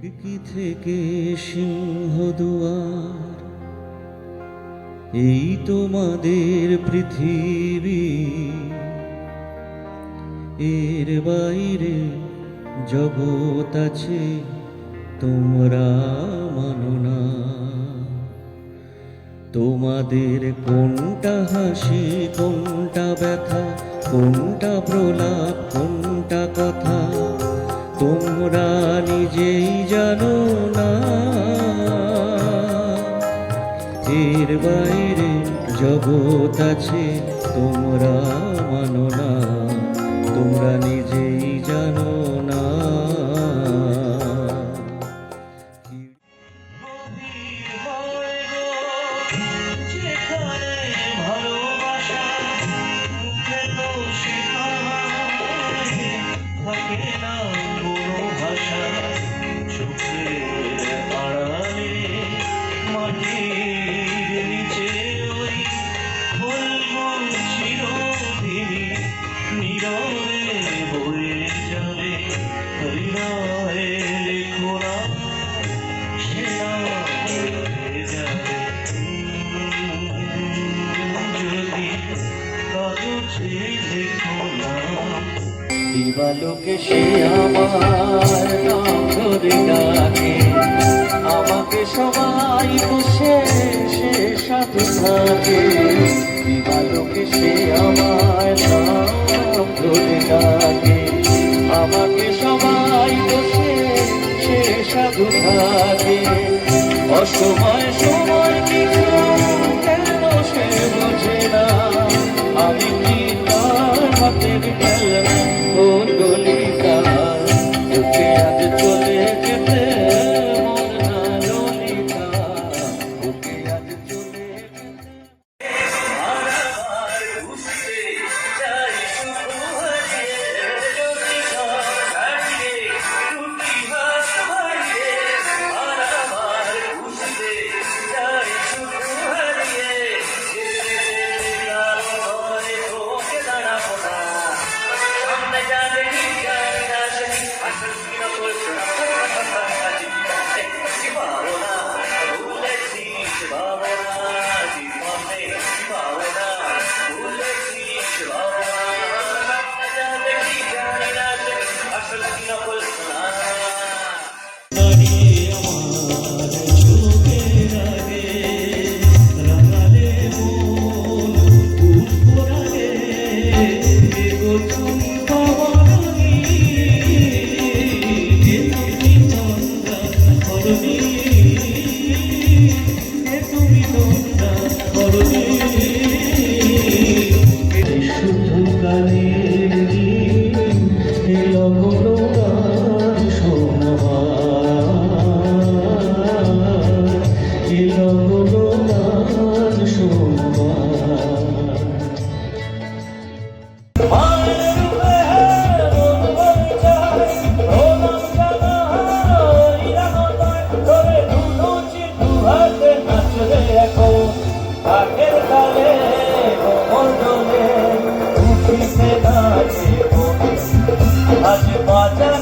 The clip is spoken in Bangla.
খিড়কি থেকে সিংহদুয়ার, এই তোমাদের পৃথিবী, এর বাইরে জগৎ আছে তোমরা মানো না। তোমাদের কোনটা হাসি, কোনটা ব্যথা, কোনটা প্রলাপ, কোনটা কথা তোমরা নিজেই জানো না। এর বাইরে জগৎ আছে তোমরা মানো না, তোমরা নিজেই জানো না। দিবালোকে সে আমার নাম ধরে ডাকে, আমাকে সবাই বসে সে সাথে থাকে। দিবালোকে সে আমার নাম ধরে ডাকে, আমাকে সবাই বসে সে সাধু থাকে। অসময় সময় কিছু কেন সে বোঝে না, আমি কি তার হাতের খেলনা? কোন গলিটা ওকে আজ চলে যেতে মন না ললিতা, ওকে আজ চলে আজ বাজা